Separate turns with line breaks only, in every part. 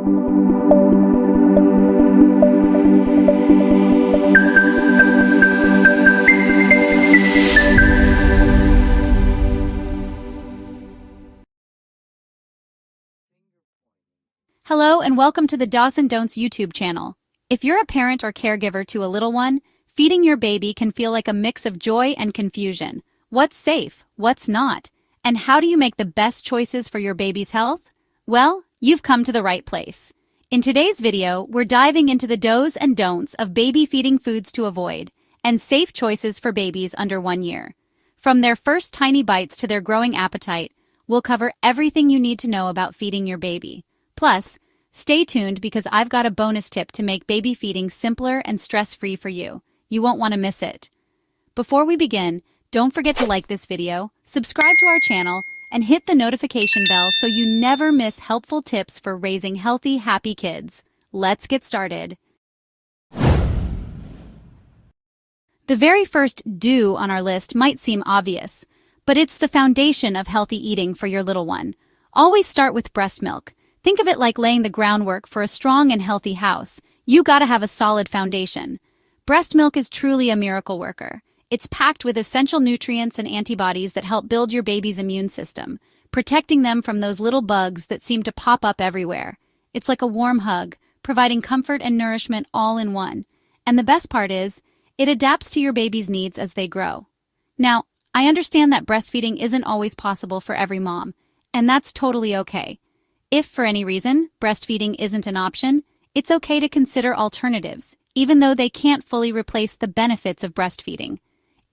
Hello and welcome to the Dos and Don'ts YouTube channel. If you're a parent or caregiver to a little one, feeding your baby can feel like a mix of joy and confusion. What's safe? What's not? And how do you make the best choices for your baby's health? Well, you've come to the right place. In today's video, we're diving into the do's and don'ts of baby feeding foods to avoid and safe choices for babies under 1 year. From their first tiny bites to their growing appetite, we'll cover everything you need to know about feeding your baby. Plus, stay tuned because I've got a bonus tip to make baby feeding simpler and stress-free for you. You won't want to miss it. Before we begin, don't forget to like this video, subscribe to our channel, and hit the notification bell so you never miss helpful tips for raising healthy, happy kids. Let's get started. The very first do on our list might seem obvious, but it's the foundation of healthy eating for your little one. Always start with breast milk. Think of it like laying the groundwork for a strong and healthy house. You gotta have a solid foundation. Breast milk is truly a miracle worker. It's packed with essential nutrients and antibodies that help build your baby's immune system, protecting them from those little bugs that seem to pop up everywhere. It's like a warm hug, providing comfort and nourishment all in one. And the best part is, it adapts to your baby's needs as they grow. Now, I understand that breastfeeding isn't always possible for every mom, and that's totally okay. If, for any reason, breastfeeding isn't an option, it's okay to consider alternatives, even though they can't fully replace the benefits of breastfeeding.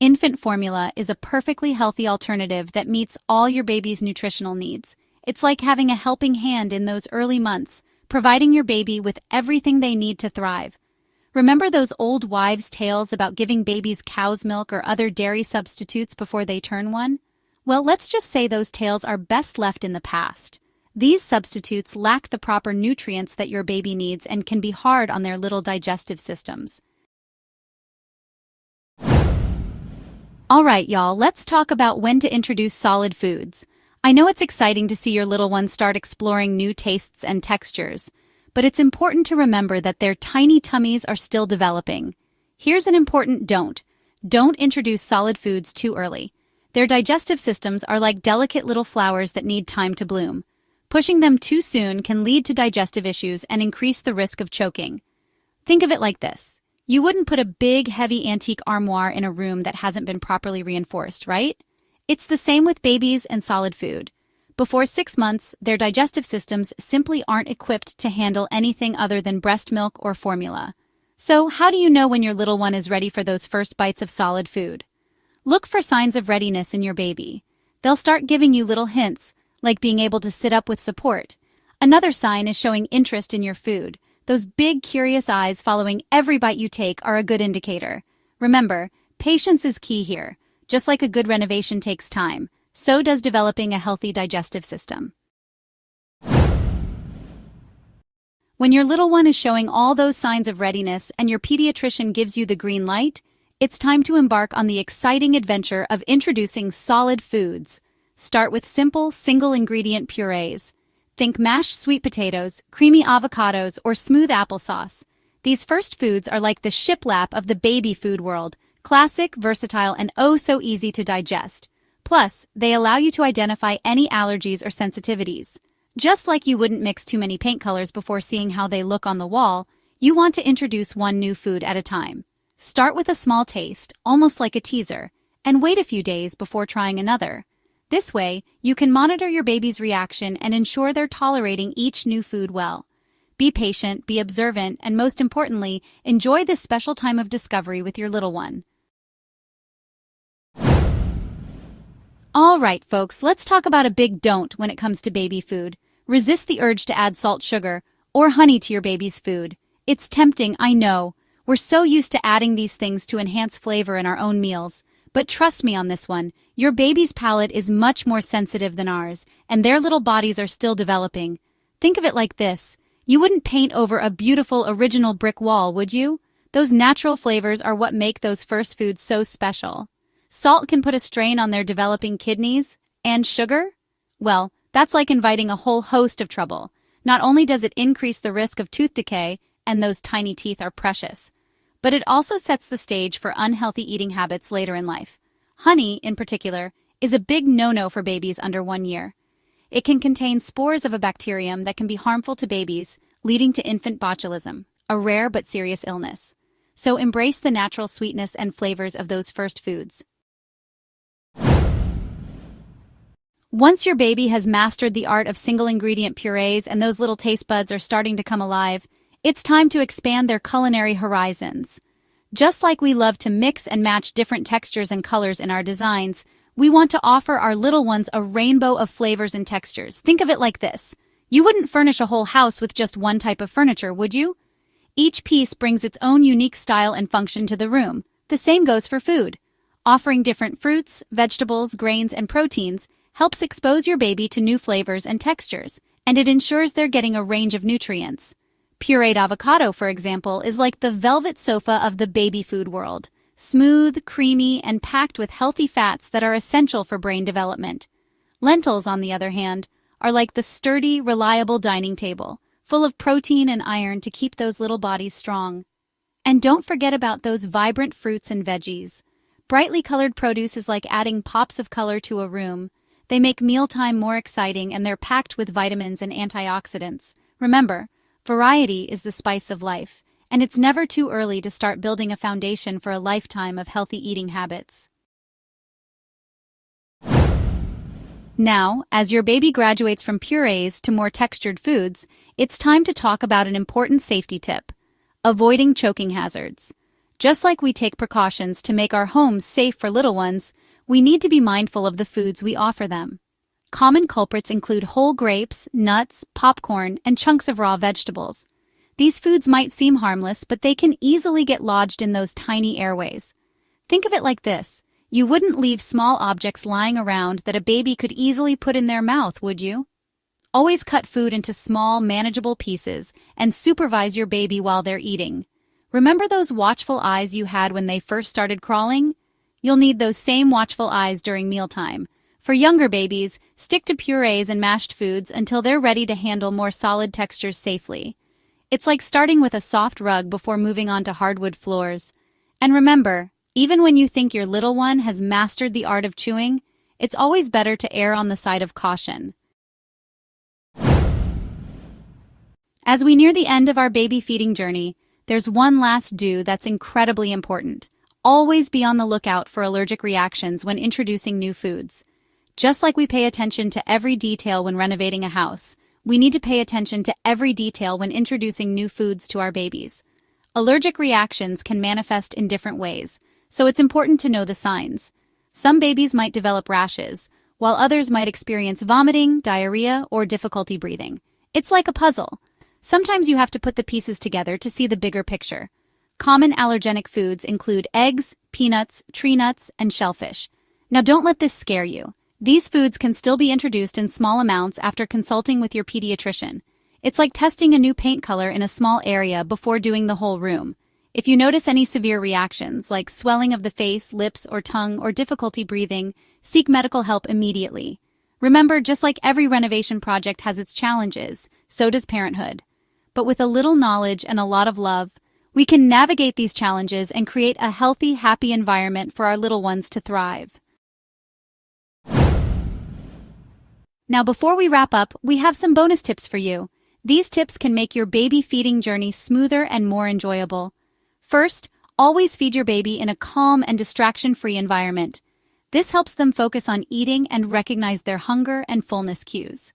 Infant formula is a perfectly healthy alternative that meets all your baby's nutritional needs. It's like having a helping hand in those early months, providing your baby with everything they need to thrive. Remember those old wives' tales about giving babies cow's milk or other dairy substitutes before they turn 1? Well, let's just say those tales are best left in the past. These substitutes lack the proper nutrients that your baby needs and can be hard on their little digestive systems. Alright, y'all, let's talk about when to introduce solid foods. I know it's exciting to see your little ones start exploring new tastes and textures, but it's important to remember that their tiny tummies are still developing. Here's an important don't. Don't introduce solid foods too early. Their digestive systems are like delicate little flowers that need time to bloom. Pushing them too soon can lead to digestive issues and increase the risk of choking. Think of it like this. You wouldn't put a big, heavy antique armoire in a room that hasn't been properly reinforced, right? It's the same with babies and solid food. Before 6 months, their digestive systems simply aren't equipped to handle anything other than breast milk or formula. So, how do you know when your little one is ready for those first bites of solid food? Look for signs of readiness in your baby. They'll start giving you little hints, like being able to sit up with support. Another sign is showing interest in your food. Those big, curious eyes following every bite you take are a good indicator. Remember, patience is key here. Just like a good renovation takes time, so does developing a healthy digestive system. When your little one is showing all those signs of readiness and your pediatrician gives you the green light, it's time to embark on the exciting adventure of introducing solid foods. Start with simple, single-ingredient purees. Think mashed sweet potatoes, creamy avocados, or smooth applesauce. These first foods are like the shiplap of the baby food world, classic, versatile, and oh so easy to digest. Plus, they allow you to identify any allergies or sensitivities. Just like you wouldn't mix too many paint colors before seeing how they look on the wall, you want to introduce one new food at a time. Start with a small taste, almost like a teaser, and wait a few days before trying another. This way, you can monitor your baby's reaction and ensure they're tolerating each new food well. Be patient, be observant, and most importantly, enjoy this special time of discovery with your little one. All right, folks, let's talk about a big don't when it comes to baby food. Resist the urge to add salt, sugar, or honey to your baby's food. It's tempting, I know. We're so used to adding these things to enhance flavor in our own meals. But trust me on this one, your baby's palate is much more sensitive than ours, and their little bodies are still developing. Think of it like this. You wouldn't paint over a beautiful original brick wall, would you? Those natural flavors are what make those first foods so special. Salt can put a strain on their developing kidneys. And sugar? Well, that's like inviting a whole host of trouble. Not only does it increase the risk of tooth decay, and those tiny teeth are precious, but it also sets the stage for unhealthy eating habits later in life. Honey, in particular, is a big no-no for babies under 1 year. It can contain spores of a bacterium that can be harmful to babies, leading to infant botulism, a rare but serious illness. So embrace the natural sweetness and flavors of those first foods. Once your baby has mastered the art of single-ingredient purees and those little taste buds are starting to come alive, it's time to expand their culinary horizons. Just like we love to mix and match different textures and colors in our designs, we want to offer our little ones a rainbow of flavors and textures. Think of it like this. You wouldn't furnish a whole house with just one type of furniture, would you? Each piece brings its own unique style and function to the room. The same goes for food. Offering different fruits, vegetables, grains, and proteins helps expose your baby to new flavors and textures, and it ensures they're getting a range of nutrients. Pureed avocado, for example, is like the velvet sofa of the baby food world. Smooth, creamy, and packed with healthy fats that are essential for brain development. Lentils, on the other hand, are like the sturdy, reliable dining table, full of protein and iron to keep those little bodies strong. And don't forget about those vibrant fruits and veggies. Brightly colored produce is like adding pops of color to a room. They make mealtime more exciting, and they're packed with vitamins and antioxidants. Remember, variety is the spice of life, and it's never too early to start building a foundation for a lifetime of healthy eating habits. Now, as your baby graduates from purees to more textured foods, it's time to talk about an important safety tip: avoiding choking hazards. Just like we take precautions to make our homes safe for little ones, we need to be mindful of the foods we offer them. Common culprits include whole grapes, nuts, popcorn, and chunks of raw vegetables. These foods might seem harmless, but they can easily get lodged in those tiny airways. Think of it like this. You wouldn't leave small objects lying around that a baby could easily put in their mouth, would you? Always cut food into small, manageable pieces and supervise your baby while they're eating. Remember those watchful eyes you had when they first started crawling? You'll need those same watchful eyes during mealtime. For younger babies, stick to purees and mashed foods until they're ready to handle more solid textures safely. It's like starting with a soft rug before moving on to hardwood floors. And remember, even when you think your little one has mastered the art of chewing, it's always better to err on the side of caution. As we near the end of our baby feeding journey, there's one last do that's incredibly important. Always be on the lookout for allergic reactions when introducing new foods. Just like we pay attention to every detail when renovating a house, we need to pay attention to every detail when introducing new foods to our babies. Allergic reactions can manifest in different ways, so it's important to know the signs. Some babies might develop rashes, while others might experience vomiting, diarrhea, or difficulty breathing. It's like a puzzle. Sometimes you have to put the pieces together to see the bigger picture. Common allergenic foods include eggs, peanuts, tree nuts, and shellfish. Now don't let this scare you. These foods can still be introduced in small amounts after consulting with your pediatrician. It's like testing a new paint color in a small area before doing the whole room. If you notice any severe reactions, like swelling of the face, lips, or tongue, or difficulty breathing, seek medical help immediately. Remember, just like every renovation project has its challenges, so does parenthood. But with a little knowledge and a lot of love, we can navigate these challenges and create a healthy, happy environment for our little ones to thrive. Now, before we wrap up, we have some bonus tips for you. These tips can make your baby feeding journey smoother and more enjoyable. First, always feed your baby in a calm and distraction-free environment. This helps them focus on eating and recognize their hunger and fullness cues.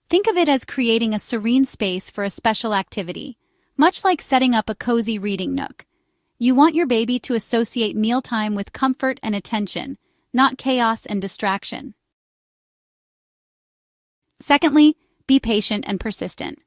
Think of it as creating a serene space for a special activity, much like setting up a cozy reading nook. You want your baby to associate mealtime with comfort and attention, not chaos and distraction. Secondly, be patient and persistent.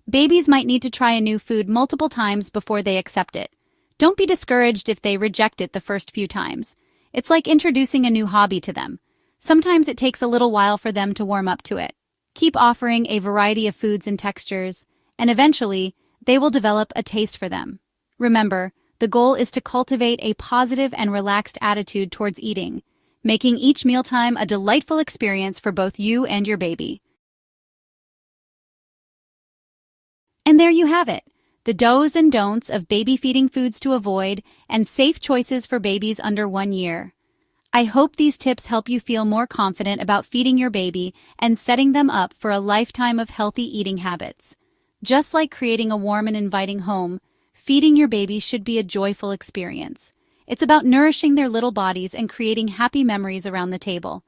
Babies might need to try a new food multiple times before they accept it. Don't be discouraged if they reject it the first few times. It's like introducing a new hobby to them. Sometimes it takes a little while for them to warm up to it. Keep offering a variety of foods and textures, and eventually, they will develop a taste for them. Remember, the goal is to cultivate a positive and relaxed attitude towards eating, making each mealtime a delightful experience for both you and your baby. there you have it, the do's and don'ts of baby feeding foods to avoid and safe choices for babies under 1 year. I hope these tips help you feel more confident about feeding your baby and setting them up for a lifetime of healthy eating habits. Just like creating a warm and inviting home, feeding your baby should be a joyful experience. It's about nourishing their little bodies and creating happy memories around the table.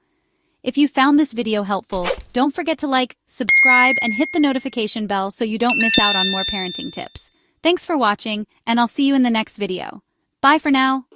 If you found this video helpful, don't forget to like, subscribe, and hit the notification bell so you don't miss out on more parenting tips. Thanks for watching, and I'll see you in the next video. Bye for now.